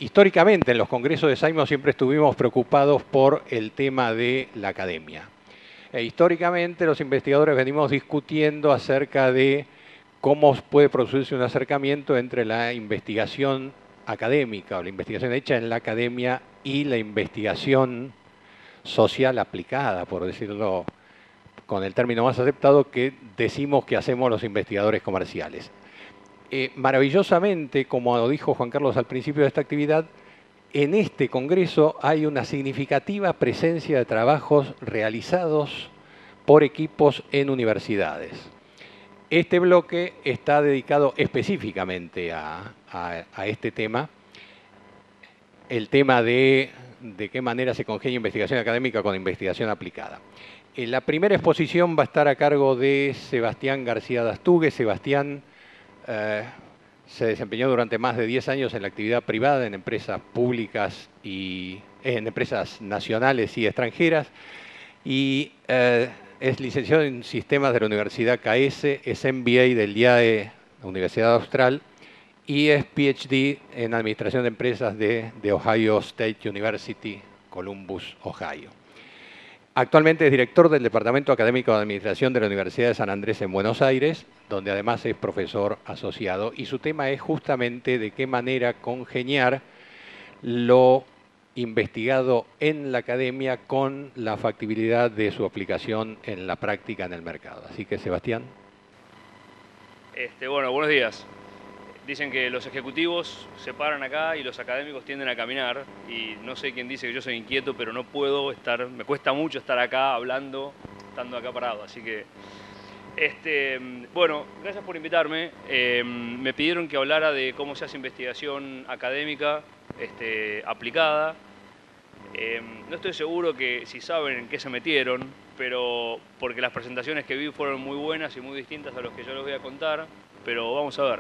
históricamente en los congresos de SAIMO siempre estuvimos preocupados por el tema de la academia. Históricamente los investigadores venimos discutiendo acerca de cómo puede producirse un acercamiento entre la investigación académica o la investigación hecha en la academia y la investigación social aplicada, por decirlo con el término más aceptado, que decimos que hacemos los investigadores comerciales. Maravillosamente, como dijo Juan Carlos al principio de esta actividad, en este congreso hay una significativa presencia de trabajos realizados por equipos en universidades. Este bloque está dedicado específicamente a este tema, el tema de qué manera se congenia investigación académica con investigación aplicada. La primera exposición va a estar a cargo de Sebastián García Dastugue. Sebastián se desempeñó durante más de 10 años en la actividad privada, en empresas públicas y en empresas nacionales y extranjeras, y es licenciado en Sistemas de la Universidad KS, es MBA del IAE, la Universidad Austral, y es PhD en Administración de Empresas de Ohio State University, Columbus, Ohio. Actualmente es director del Departamento Académico de Administración de la Universidad de San Andrés en Buenos Aires, donde además es profesor asociado, y su tema es justamente de qué manera congeniar lo investigado en la academia con la factibilidad de su aplicación en la práctica en el mercado. Así que, Sebastián. Bueno, buenos días. Dicen que los ejecutivos se paran acá y los académicos tienden a caminar, y no sé quién dice que yo soy inquieto, pero no puedo estar, me cuesta mucho estar acá hablando, estando acá parado, así que... bueno, gracias por invitarme. Me pidieron que hablara de cómo se hace investigación académica aplicada. No estoy seguro que si saben en qué se metieron, pero porque las presentaciones que vi fueron muy buenas y muy distintas a los que yo les voy a contar, pero vamos a ver.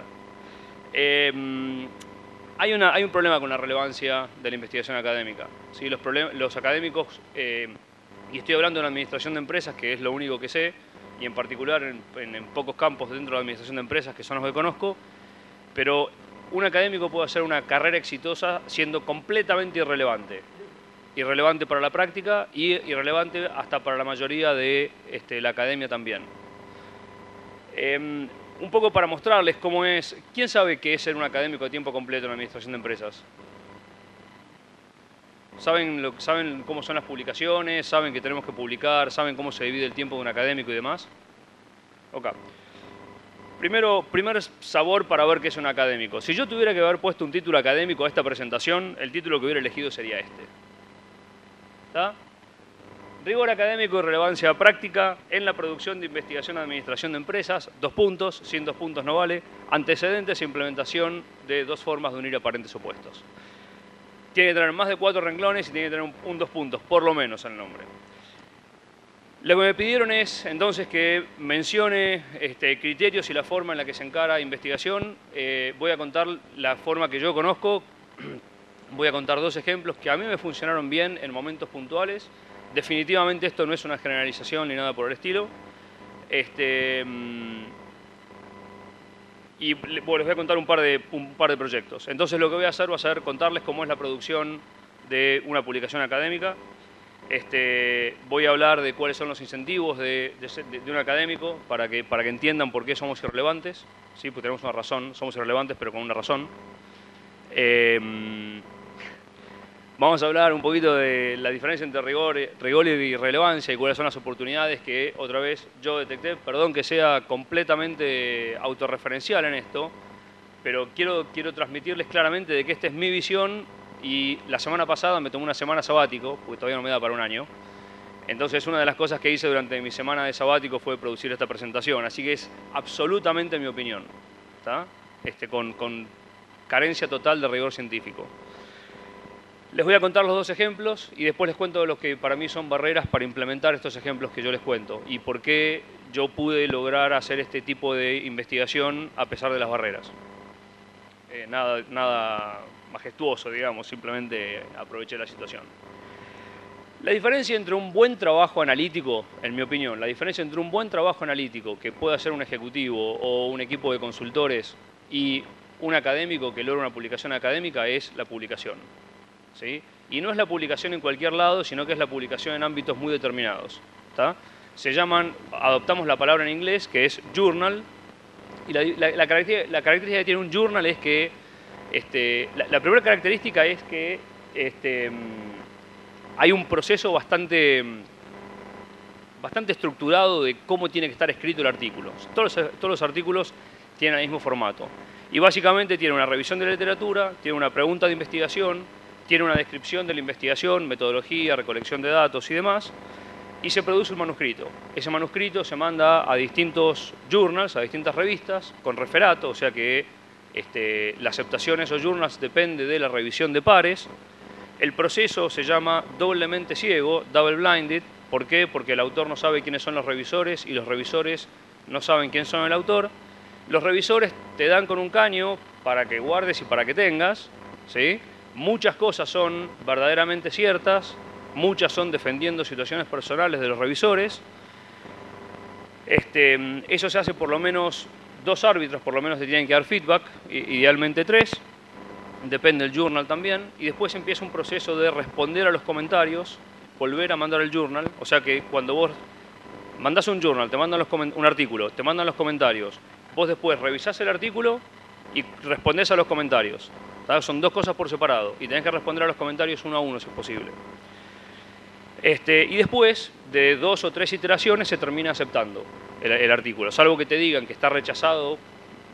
Hay un problema con la relevancia de la investigación académica. ¿Sí? Los académicos, y estoy hablando de la administración de empresas, que es lo único que sé, y en particular en pocos campos dentro de la administración de empresas, que son los que conozco, pero un académico puede hacer una carrera exitosa siendo completamente irrelevante. Irrelevante para la práctica y irrelevante hasta para la mayoría de la academia también. Un poco para mostrarles cómo es. ¿Quién sabe qué es ser un académico de tiempo completo en la administración de empresas? ¿Saben cómo son las publicaciones? ¿Saben que tenemos que publicar? ¿Saben cómo se divide el tiempo de un académico y demás? Ok. Primer sabor para ver qué es un académico. Si yo tuviera que haber puesto un título académico a esta presentación, el título que hubiera elegido sería este. ¿Está? Rigor académico y relevancia práctica en la producción de investigación y administración de empresas. 2 puntos, sin 2 puntos no vale. Antecedentes e implementación de 2 formas de unir aparentes opuestos. Tiene que tener más de 4 renglones y tiene que tener un 2 puntos, por lo menos, en el nombre. Lo que me pidieron es, entonces, que mencione criterios y la forma en la que se encara investigación. Voy a contar la forma que yo conozco. Voy a contar 2 ejemplos que a mí me funcionaron bien en momentos puntuales. Definitivamente esto no es una generalización ni nada por el estilo. Y bueno, les voy a contar un par de proyectos. Entonces lo que voy a hacer va a ser contarles cómo es la producción de una publicación académica. Voy a hablar de cuáles son los incentivos de un académico para que entiendan por qué somos irrelevantes. ¿Sí? Porque tenemos una razón, somos irrelevantes pero con una razón. Vamos a hablar un poquito de la diferencia entre rigor y relevancia y cuáles son las oportunidades que otra vez yo detecté. Perdón que sea completamente autorreferencial en esto, pero quiero transmitirles claramente de que esta es mi visión, y la semana pasada me tomé una semana sabático, porque todavía no me da para un año. Entonces una de las cosas que hice durante mi semana de sabático fue producir esta presentación, así que es absolutamente mi opinión, ¿está? Con carencia total de rigor científico. Les voy a contar los 2 ejemplos y después les cuento los que para mí son barreras para implementar estos ejemplos que yo les cuento y por qué yo pude lograr hacer este tipo de investigación a pesar de las barreras. Nada majestuoso, digamos, simplemente aproveché la situación. La diferencia entre un buen trabajo analítico, en mi opinión, la diferencia entre un buen trabajo analítico que pueda hacer un ejecutivo o un equipo de consultores y un académico que logra una publicación académica es la publicación, ¿sí? Y no es la publicación en cualquier lado, sino que es la publicación en ámbitos muy determinados, ¿tá? Se llaman, adoptamos la palabra en inglés, que es journal, y la característica que tiene un journal es que, la primera característica es que hay un proceso bastante estructurado de cómo tiene que estar escrito el artículo. Todos los artículos tienen el mismo formato. Y básicamente tiene una revisión de la literatura, tiene una pregunta de investigación, tiene una descripción de la investigación, metodología, recolección de datos y demás, y se produce un manuscrito. Ese manuscrito se manda a distintos journals, a distintas revistas, con referato, o sea que la aceptación de esos journals depende de la revisión de pares. El proceso se llama doblemente ciego, double blinded. ¿Por qué? Porque el autor no sabe quiénes son los revisores y los revisores no saben quién son el autor. Los revisores te dan con un caño para que guardes y para que tengas, ¿sí? Muchas cosas son verdaderamente ciertas, muchas son defendiendo situaciones personales de los revisores. Eso se hace por lo menos 2 árbitros, por lo menos te tienen que dar feedback, idealmente 3. Depende del journal también. Y después empieza un proceso de responder a los comentarios, volver a mandar el journal. O sea que cuando vos mandás un journal, te mandan un artículo, te mandan los comentarios, vos después revisás el artículo y respondés a los comentarios. ¿Tá? Son 2 cosas por separado y tenés que responder a los comentarios uno a uno si es posible. Y después de 2 o 3 iteraciones se termina aceptando el artículo, salvo que te digan que está rechazado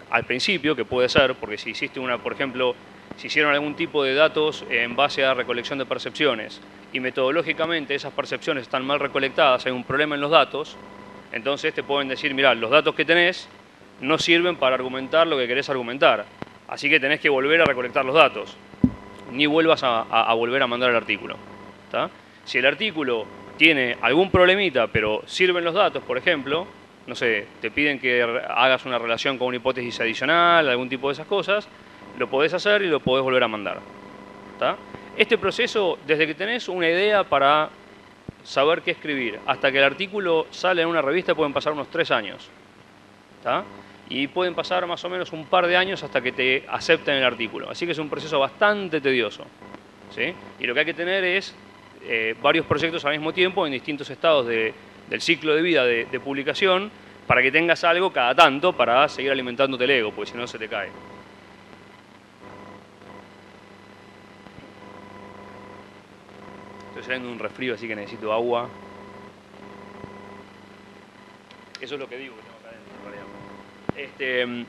al principio, que puede ser, porque si hiciste por ejemplo, si hicieron algún tipo de datos en base a recolección de percepciones y metodológicamente esas percepciones están mal recolectadas, hay un problema en los datos, entonces te pueden decir, mirá, los datos que tenés no sirven para argumentar lo que querés argumentar, así que tenés que volver a recolectar los datos, ni vuelvas a volver a mandar el artículo. ¿Tá? Si el artículo tiene algún problemita, pero sirven los datos, por ejemplo, no sé, te piden que hagas una relación con una hipótesis adicional, algún tipo de esas cosas, lo podés hacer y lo podés volver a mandar. ¿Tá? Este proceso, desde que tenés una idea para saber qué escribir, hasta que el artículo sale en una revista, pueden pasar unos 3 años. ¿Tá? Y pueden pasar más o menos un par de años hasta que te acepten el artículo. Así que es un proceso bastante tedioso, ¿sí? Y lo que hay que tener es varios proyectos al mismo tiempo en distintos estados del ciclo de vida de publicación para que tengas algo cada tanto para seguir alimentándote el ego, porque si no se te cae. Estoy saliendo de un resfrío, así que necesito agua. Eso es lo que digo que tengo acá adentro, en realidad.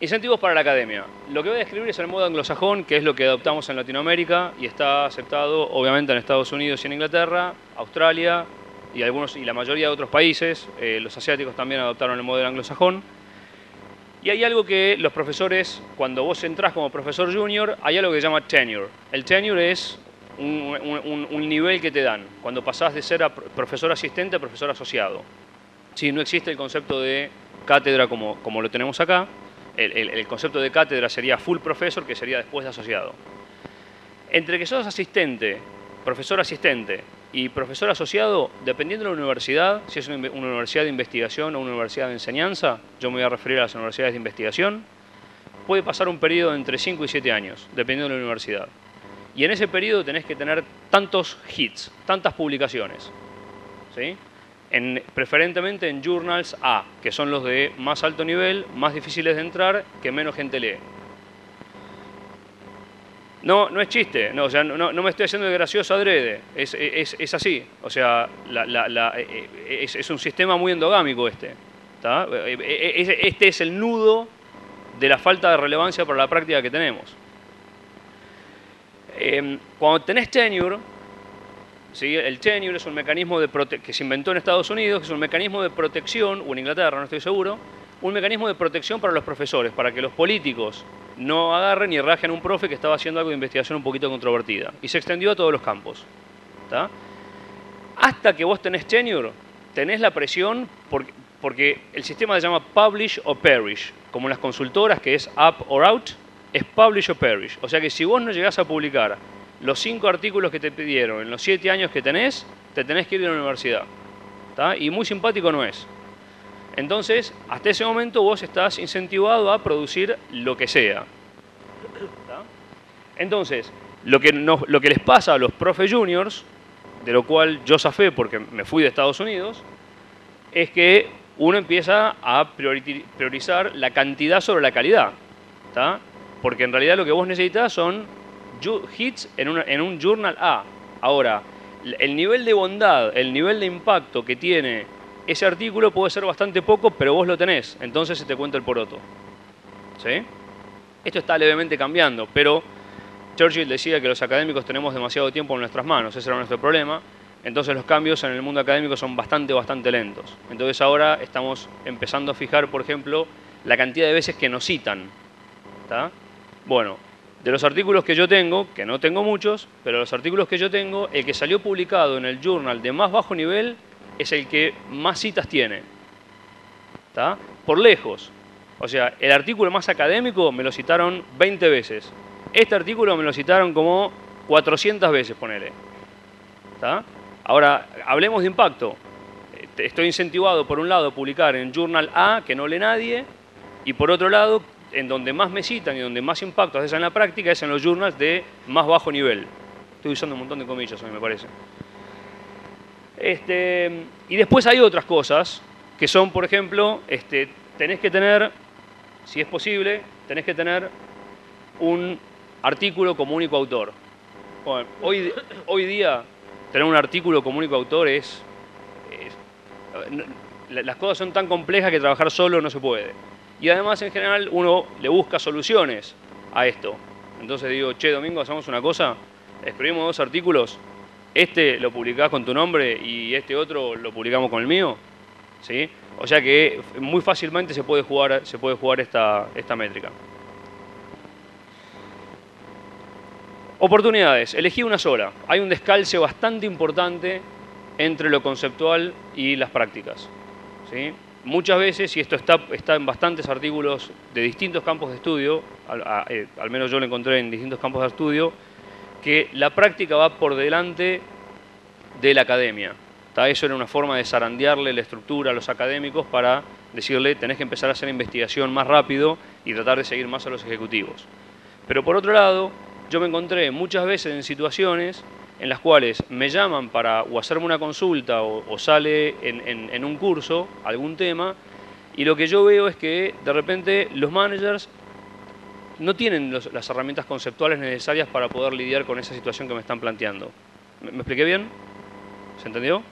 Incentivos para la academia. Lo que voy a describir es el modo anglosajón, que es lo que adoptamos en Latinoamérica y está aceptado obviamente en Estados Unidos y en Inglaterra, Australia y la mayoría de otros países. Los asiáticos también adoptaron el modelo anglosajón. Y hay algo que los profesores, cuando vos entrás como profesor junior, hay algo que se llama tenure. El tenure es un nivel que te dan cuando pasás de ser profesor asistente a profesor asociado. Sí, no existe el concepto de cátedra como lo tenemos acá. El concepto de cátedra sería full professor, que sería después de asociado. Entre que sos asistente, profesor asistente y profesor asociado, dependiendo de la universidad, si es una universidad de investigación o una universidad de enseñanza, yo me voy a referir a las universidades de investigación, puede pasar un periodo de entre 5 y 7 años, dependiendo de la universidad. Y en ese periodo tenés que tener tantos hits, tantas publicaciones, ¿sí? Preferentemente en journals A, que son los de más alto nivel, más difíciles de entrar, que menos gente lee. No es chiste, no, o sea, no me estoy haciendo de gracioso adrede, es así. O sea, es un sistema muy endogámico este. ¿Tá? Este es el nudo de la falta de relevancia para la práctica que tenemos. Cuando tenés tenure, ¿sí? El tenure es un mecanismo que se inventó en Estados Unidos, que es un mecanismo de protección, o en Inglaterra, no estoy seguro, un mecanismo de protección para los profesores, para que los políticos no agarren y rajen a un profe que estaba haciendo algo de investigación un poquito controvertida. Y se extendió a todos los campos. ¿Tá? Hasta que vos tenés tenure, tenés la presión, porque el sistema se llama publish or perish, como en las consultoras, que es up or out, es publish or perish. O sea que si vos no llegás a publicar los 5 artículos que te pidieron en los 7 años que tenés, te tenés que ir a la universidad. ¿Tá? Y muy simpático no es. Entonces, hasta ese momento vos estás incentivado a producir lo que sea. ¿Está? Entonces, lo que les pasa a los profe juniors, de lo cual yo zafé porque me fui de Estados Unidos, es que uno empieza a priorizar la cantidad sobre la calidad. ¿Está? Porque en realidad lo que vos necesitas son hits en un journal A. Ahora, el nivel de bondad, el nivel de impacto que tiene ese artículo puede ser bastante poco, pero vos lo tenés, entonces se te cuenta el poroto. ¿Sí? Esto está levemente cambiando, pero Churchill decía que los académicos tenemos demasiado tiempo en nuestras manos, ese era nuestro problema. Entonces los cambios en el mundo académico son bastante lentos. Entonces ahora estamos empezando a fijar, por ejemplo, la cantidad de veces que nos citan. ¿Está? Bueno, de los artículos que yo tengo, que no tengo muchos, pero los artículos que yo tengo, el que salió publicado en el journal de más bajo nivel es el que más citas tiene. ¿Está? Por lejos. O sea, el artículo más académico me lo citaron 20 veces. Este artículo me lo citaron como 400 veces, ponele. ¿Está? Ahora, hablemos de impacto. Estoy incentivado, por un lado, a publicar en Journal A, que no lee nadie, y por otro lado, en donde más me citan y donde más impacto haces en la práctica es en los journals de más bajo nivel. Estoy usando un montón de comillas hoy, me parece. Y después hay otras cosas, que son, por ejemplo, tenés que tener, si es posible, tenés que tener un artículo como único autor. Bueno, hoy día, tener un artículo como único autor las cosas son tan complejas que trabajar solo no se puede. Y además, en general, uno le busca soluciones a esto. Entonces digo, che, Domingo, hacemos una cosa, escribimos 2 artículos, este lo publicás con tu nombre y este otro lo publicamos con el mío. ¿Sí? O sea que muy fácilmente se puede jugar esta métrica. Oportunidades, elegí una sola. Hay un descalce bastante importante entre lo conceptual y las prácticas. ¿Sí? Muchas veces, y esto está en bastantes artículos de distintos campos de estudio, al menos yo lo encontré en distintos campos de estudio, que la práctica va por delante de la academia. Eso era una forma de zarandearle la estructura a los académicos para decirle tenés que empezar a hacer investigación más rápido y tratar de seguir más a los ejecutivos. Pero por otro lado, yo me encontré muchas veces en situaciones en las cuales me llaman para o hacerme una consulta o sale en un curso algún tema, y lo que yo veo es que de repente los managers no tienen las herramientas conceptuales necesarias para poder lidiar con esa situación que me están planteando. ¿Me expliqué bien? ¿Se entendió?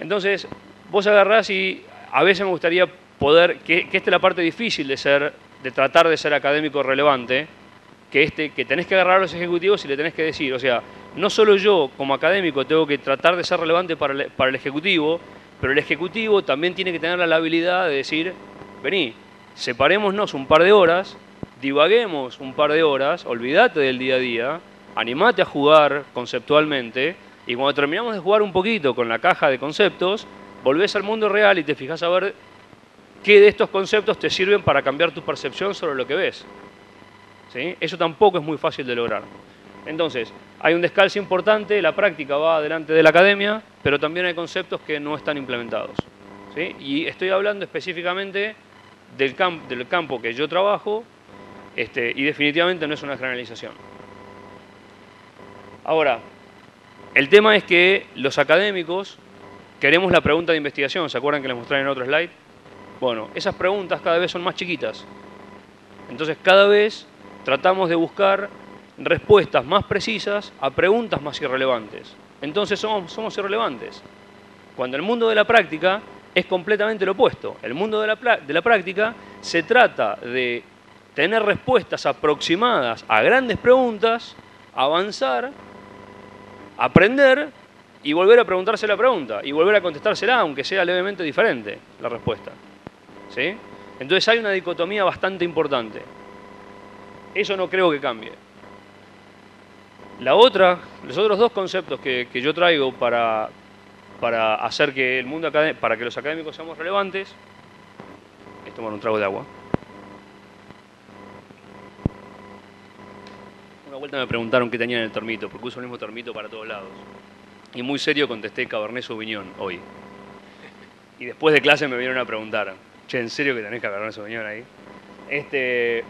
Entonces, vos agarrás y a veces me gustaría poder, que esta es la parte difícil de tratar de ser académico relevante, que tenés que agarrar a los ejecutivos y le tenés que decir, o sea, no solo yo como académico tengo que tratar de ser relevante para el ejecutivo, pero el ejecutivo también tiene que tener la habilidad de decir, vení, separémonos un par de horas, divaguemos un par de horas, olvídate del día a día, animate a jugar conceptualmente, y cuando terminamos de jugar un poquito con la caja de conceptos, volvés al mundo real y te fijás a ver qué de estos conceptos te sirven para cambiar tu percepción sobre lo que ves. ¿Sí? Eso tampoco es muy fácil de lograr. Entonces, hay un descalce importante, la práctica va delante de la academia, pero también hay conceptos que no están implementados. ¿Sí? Y estoy hablando específicamente del campo que yo trabajo, y definitivamente no es una generalización. Ahora, el tema es que los académicos queremos la pregunta de investigación. ¿Se acuerdan que les mostré en otro slide? Bueno, esas preguntas cada vez son más chiquitas. Entonces, cada vez tratamos de buscar respuestas más precisas a preguntas más irrelevantes. Entonces somos irrelevantes. Cuando el mundo de la práctica es completamente lo opuesto. El mundo de la práctica se trata de tener respuestas aproximadas a grandes preguntas, avanzar, aprender y volver a preguntarse la pregunta y volver a contestársela, aunque sea levemente diferente la respuesta. ¿Sí? Entonces hay una dicotomía bastante importante. Eso no creo que cambie. Los otros 2 conceptos que yo traigo para hacer que el mundo para que los académicos seamos relevantes, es tomar un trago de agua. Una vuelta me preguntaron qué tenía en el termito, porque uso el mismo termito para todos lados. Y muy serio contesté Cabernet Sauvignon hoy. y después de clase me vinieron a preguntar, che, ¿en serio que tenés que agarrar a ese señor ahí?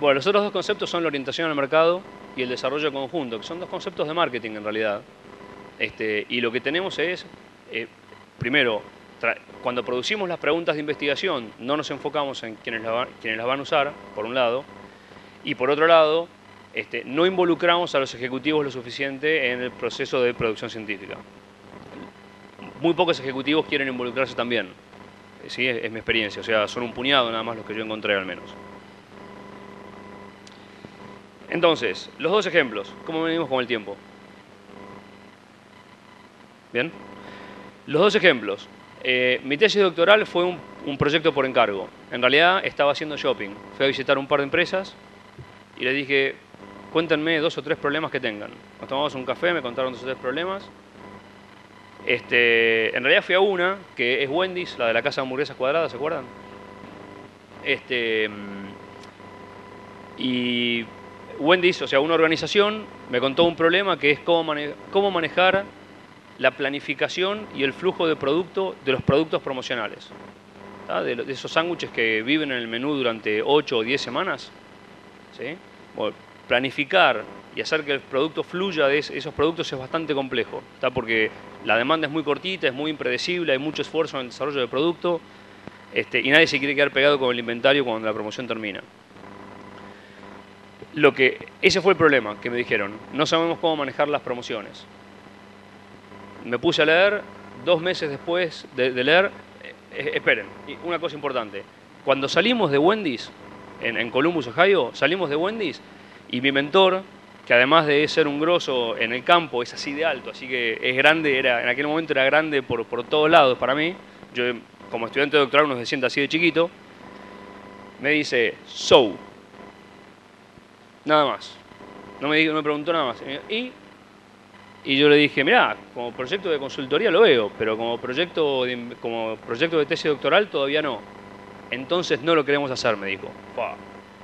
Bueno, los otros dos conceptos son la orientación al mercado y el desarrollo conjunto, que son dos conceptos de marketing en realidad. Y lo que tenemos es, primero, cuando producimos las preguntas de investigación, no nos enfocamos en quienes las van a usar, por un lado, y por otro lado, no involucramos a los ejecutivos lo suficiente en el proceso de producción científica. Muy pocos ejecutivos quieren involucrarse también. ¿Sí? Es mi experiencia, o sea, son un puñado nada más los que yo encontré al menos. Entonces, los dos ejemplos, ¿cómo venimos con el tiempo? ¿Bien? Los dos ejemplos. Mi tesis doctoral fue un proyecto por encargo. En realidad estaba haciendo shopping. Fui a visitar un par de empresas y les dije, cuéntenme 2 o 3 problemas que tengan. Nos tomamos un café, me contaron 2 o 3 problemas. En realidad fui a una, que es Wendy's, la de la casa de hamburguesas cuadradas, ¿se acuerdan? Y Wendy's, o sea, una organización, me contó un problema que es cómo manejar la planificación y el flujo de producto de los productos promocionales. De esos sándwiches que viven en el menú durante 8 o 10 semanas. ¿Sí? Bueno, planificar y hacer que el producto fluya de esos productos es bastante complejo, porque la demanda es muy cortita, es muy impredecible, hay mucho esfuerzo en el desarrollo del producto y nadie se quiere quedar pegado con el inventario cuando la promoción termina. Ese fue el problema que me dijeron, no sabemos cómo manejar las promociones. Me puse a leer, 2 meses después de leer, esperen, una cosa importante, cuando salimos de Wendy's, en Columbus, Ohio, salimos de Wendy's y mi mentor, que además de ser un grosso en el campo, es así de alto, así que es grande, en aquel momento era grande por todos lados para mí, yo como estudiante de doctorado uno se siente así de chiquito, me dice, so, nada más, no me preguntó nada más, y yo le dije, mirá, como proyecto de consultoría lo veo, pero como proyecto de tesis doctoral todavía no. Entonces no lo queremos hacer, me dijo.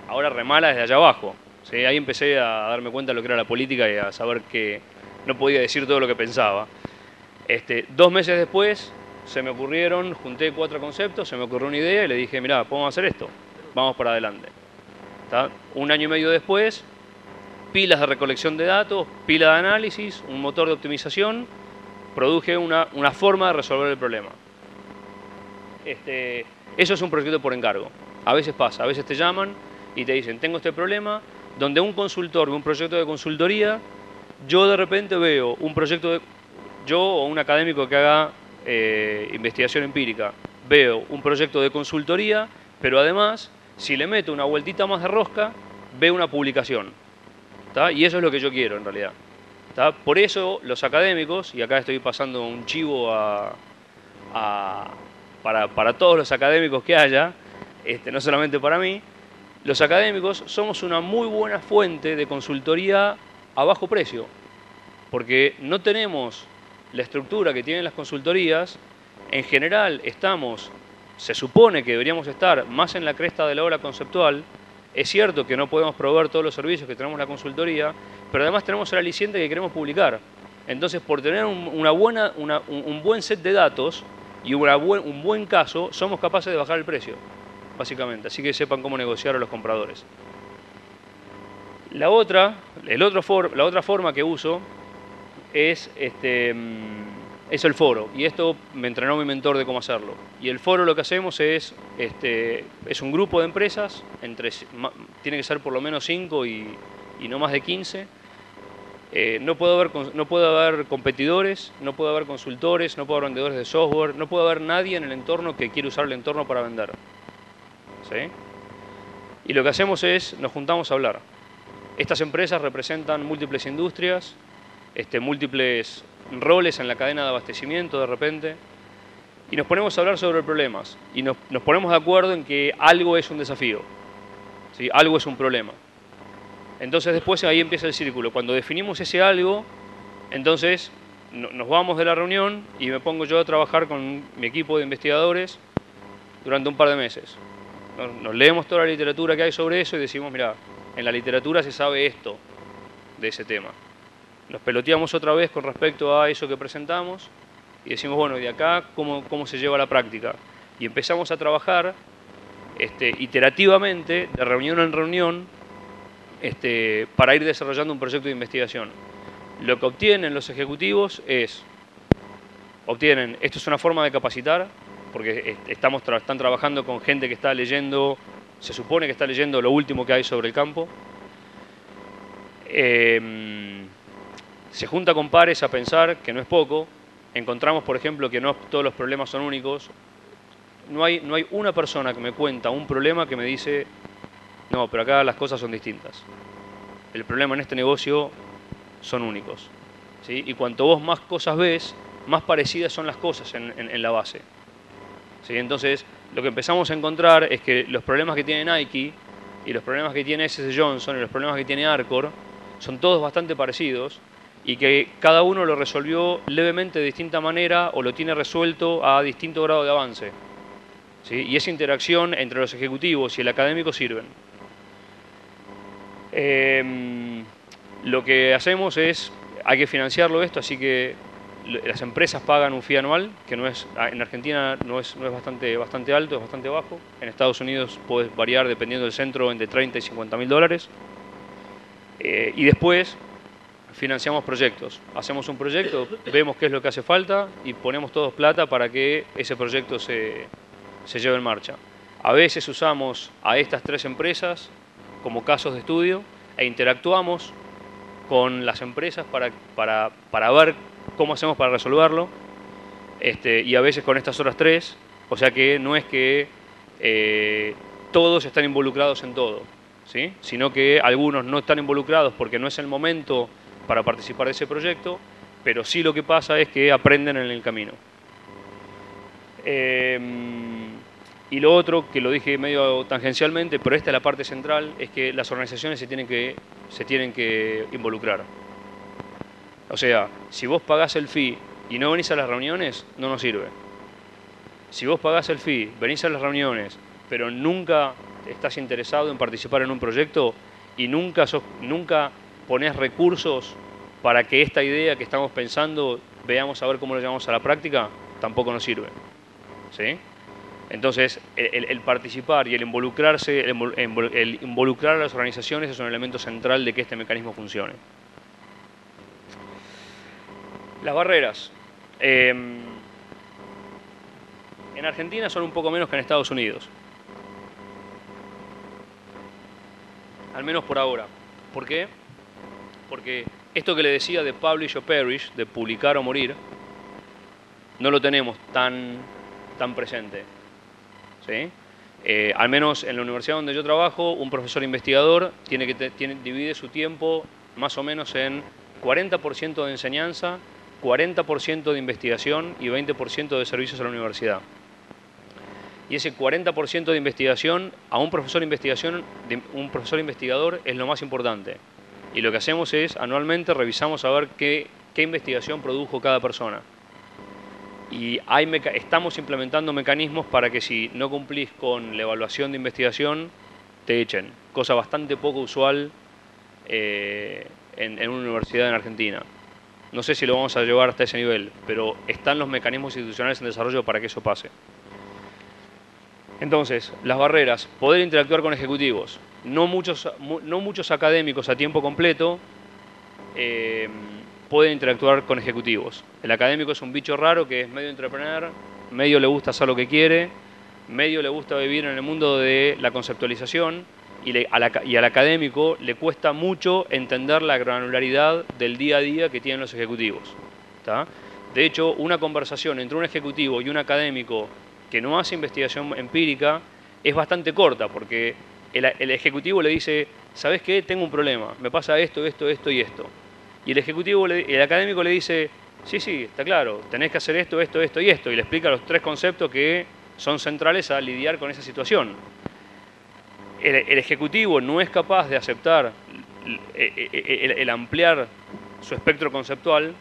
Ahora remala desde allá abajo. ¿Sí? Ahí empecé a darme cuenta de lo que era la política y a saber que no podía decir todo lo que pensaba. 2 meses después se me ocurrieron, junté 4 conceptos, se me ocurrió una idea y le dije, mirá, podemos hacer esto, vamos para adelante. ¿Tá? 1 año y medio después, pilas de recolección de datos, pila de análisis, un motor de optimización, produje una forma de resolver el problema. Eso es un proyecto por encargo. A veces pasa, a veces te llaman y te dicen, tengo este problema, donde un consultor ve un proyecto de consultoría, yo de repente veo un proyecto yo o un académico que haga investigación empírica, veo un proyecto de consultoría, pero además, si le meto una vueltita más de rosca, veo una publicación. ¿Tá? Y eso es lo que yo quiero en realidad. ¿Tá? Por eso los académicos, y acá estoy pasando un chivo para todos los académicos que haya, no solamente para mí, los académicos somos una muy buena fuente de consultoría a bajo precio, porque no tenemos la estructura que tienen las consultorías. En general se supone que deberíamos estar más en la cresta de la ola conceptual. Es cierto que no podemos proveer todos los servicios que tenemos en la consultoría, pero además tenemos el aliciente que queremos publicar. Entonces, por tener un buen set de datos y un buen caso, somos capaces de bajar el precio, básicamente. Así que sepan cómo negociar a los compradores. La otra forma que uso es el foro. Y esto me entrenó mi mentor de cómo hacerlo. Y el foro lo que hacemos es un grupo de empresas, tiene que ser por lo menos 5 y no más de 15. No puede haber competidores, no puede haber consultores, no puede haber vendedores de software, no puede haber nadie en el entorno que quiera usar el entorno para vender. ¿Sí? Y lo que hacemos es, nos juntamos a hablar. Estas empresas representan múltiples industrias, múltiples roles en la cadena de abastecimiento de repente, y nos ponemos a hablar sobre problemas, y nos ponemos de acuerdo en que algo es un desafío, ¿sí? Algo es un problema. Entonces después ahí empieza el círculo. Cuando definimos ese algo, entonces nos vamos de la reunión y me pongo yo a trabajar con mi equipo de investigadores durante un par de meses. Nos leemos toda la literatura que hay sobre eso y decimos, mira, en la literatura se sabe esto de ese tema. Nos peloteamos otra vez con respecto a eso que presentamos y decimos, bueno, ¿y de acá cómo se lleva a la práctica? y empezamos a trabajar iterativamente, de reunión en reunión, para ir desarrollando un proyecto de investigación. Lo que obtienen los ejecutivos esto es una forma de capacitar, porque están trabajando con gente que está leyendo, se supone que está leyendo lo último que hay sobre el campo. Se junta con pares a pensar, que no es poco. Encontramos, por ejemplo, que no todos los problemas son únicos. No hay una persona que me cuenta un problema que me dice, no, pero acá las cosas son distintas. El problema en este negocio son únicos, ¿sí? Y cuanto vos más cosas ves, más parecidas son las cosas en la base, ¿sí? Entonces, lo que empezamos a encontrar es que los problemas que tiene Nike y los problemas que tiene S.C. Johnson y los problemas que tiene Arcor son todos bastante parecidos y que cada uno lo resolvió levemente de distinta manera o lo tiene resuelto a distinto grado de avance, ¿sí? Y esa interacción entre los ejecutivos y el académico sirven. Lo que hacemos hay que financiarlo esto, así que las empresas pagan un fee anual, que en Argentina no es bastante alto, es bastante bajo. En Estados Unidos puede variar, dependiendo del centro, entre 30 y 50 mil dólares. Y después financiamos proyectos. Hacemos un proyecto, vemos qué es lo que hace falta y ponemos todos plata para que ese proyecto se lleve en marcha. A veces usamos a estas 3 empresas como casos de estudio e interactuamos con las empresas para ver cómo hacemos para resolverlo, y a veces con estas otras 3, o sea que no es que todos están involucrados en todo, ¿sí? Sino que algunos no están involucrados porque no es el momento para participar de ese proyecto, pero sí lo que pasa es que aprenden en el camino. Y lo otro, que lo dije medio tangencialmente, pero esta es la parte central, es que las organizaciones se tienen que involucrar. O sea, si vos pagás el fee y no venís a las reuniones, no nos sirve. Si vos pagás el fee, venís a las reuniones, pero nunca estás interesado en participar en un proyecto y nunca ponés recursos para que esta idea que estamos pensando, veamos a ver cómo lo llevamos a la práctica, tampoco nos sirve, ¿sí? Entonces, el participar y el involucrarse, el involucrar a las organizaciones es un elemento central de que este mecanismo funcione. Las barreras. En Argentina son un poco menos que en Estados Unidos. Al menos por ahora. ¿Por qué? Porque esto que le decía de publish or perish, de publicar o morir, no lo tenemos tan presente, ¿sí? Al menos en la universidad donde yo trabajo, un profesor investigador divide su tiempo más o menos en 40% de enseñanza, 40% de investigación y 20% de servicios a la universidad. Y ese 40% de investigación, a un profesor investigador es lo más importante. Y lo que hacemos es, anualmente, revisamos a ver qué investigación produjo cada persona. Y estamos implementando mecanismos para que si no cumplís con la evaluación de investigación, te echen. Cosa bastante poco usual en una universidad en Argentina. No sé si lo vamos a llevar hasta ese nivel, pero están los mecanismos institucionales en desarrollo para que eso pase. Entonces, las barreras. Poder interactuar con ejecutivos. No muchos académicos a tiempo completo pueden interactuar con ejecutivos. El académico es un bicho raro que es medio entrepreneur, medio le gusta hacer lo que quiere, medio le gusta vivir en el mundo de la conceptualización y al académico le cuesta mucho entender la granularidad del día a día que tienen los ejecutivos, ¿tá? De hecho, una conversación entre un ejecutivo y un académico que no hace investigación empírica es bastante corta, porque el ejecutivo le dice, ¿sabés qué? Tengo un problema, me pasa esto, esto, esto y esto. Y el académico le dice, sí, está claro, tenés que hacer esto, esto, esto y esto. Y le explica los 3 conceptos que son centrales a lidiar con esa situación. El ejecutivo no es capaz de aceptar el ampliar su espectro conceptual,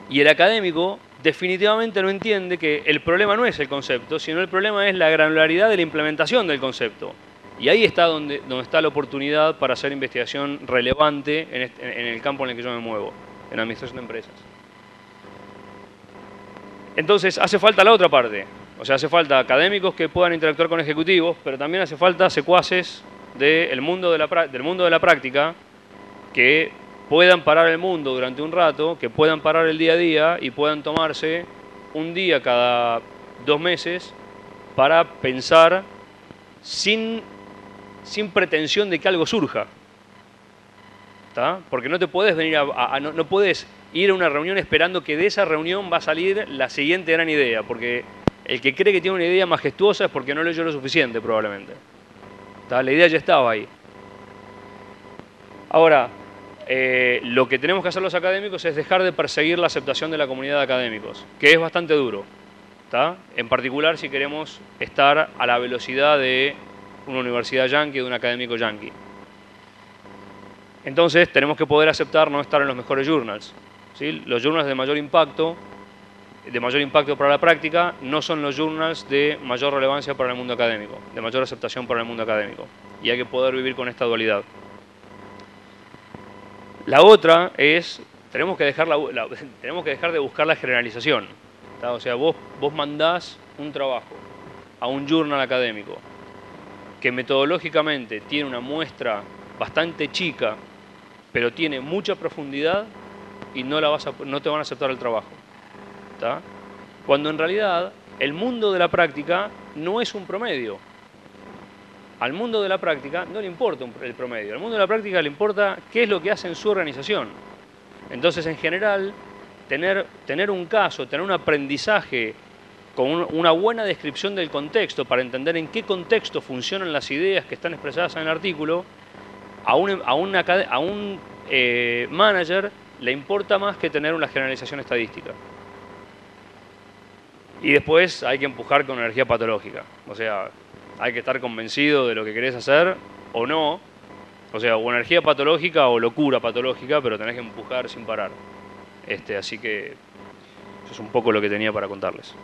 y el académico definitivamente no entiende que el problema no es el concepto, sino el problema es la granularidad de la implementación del concepto. Y ahí está donde está la oportunidad para hacer investigación relevante en el campo en el que yo me muevo, en administración de empresas. Entonces, hace falta la otra parte. O sea, hace falta académicos que puedan interactuar con ejecutivos, pero también hace falta secuaces del mundo de la práctica que puedan parar el mundo durante un rato, que puedan parar el día a día y puedan tomarse un día cada 2 meses para pensar sin pretensión de que algo surja. ¿Tá? Porque no te puedes venir no puedes ir a una reunión esperando que de esa reunión va a salir la siguiente gran idea, porque el que cree que tiene una idea majestuosa es porque no leyó lo suficiente, probablemente. ¿Tá? La idea ya estaba ahí. Ahora, lo que tenemos que hacer los académicos es dejar de perseguir la aceptación de la comunidad de académicos, que es bastante duro. ¿Tá? En particular si queremos estar a la velocidad de una universidad yanqui o de un académico yanqui. Entonces tenemos que poder aceptar no estar en los mejores journals. ¿Sí? Los journals de mayor impacto para la práctica, no son los journals de mayor relevancia para el mundo académico, de mayor aceptación para el mundo académico. Y hay que poder vivir con esta dualidad. La otra es, tenemos que dejar de buscar la generalización. ¿Tá? O sea, vos mandás un trabajo a un journal académico que metodológicamente tiene una muestra bastante chica, pero tiene mucha profundidad y no te van a aceptar el trabajo. ¿Tá? Cuando en realidad el mundo de la práctica no es un promedio. Al mundo de la práctica no le importa el promedio. Al mundo de la práctica le importa qué es lo que hace en su organización. Entonces, en general, tener un caso, tener un aprendizaje con una buena descripción del contexto para entender en qué contexto funcionan las ideas que están expresadas en el artículo, a un manager le importa más que tener una generalización estadística. Y después hay que empujar con energía patológica. O sea, hay que estar convencido de lo que querés hacer o no. O sea, o energía patológica o locura patológica, pero tenés que empujar sin parar. Así que eso es un poco lo que tenía para contarles.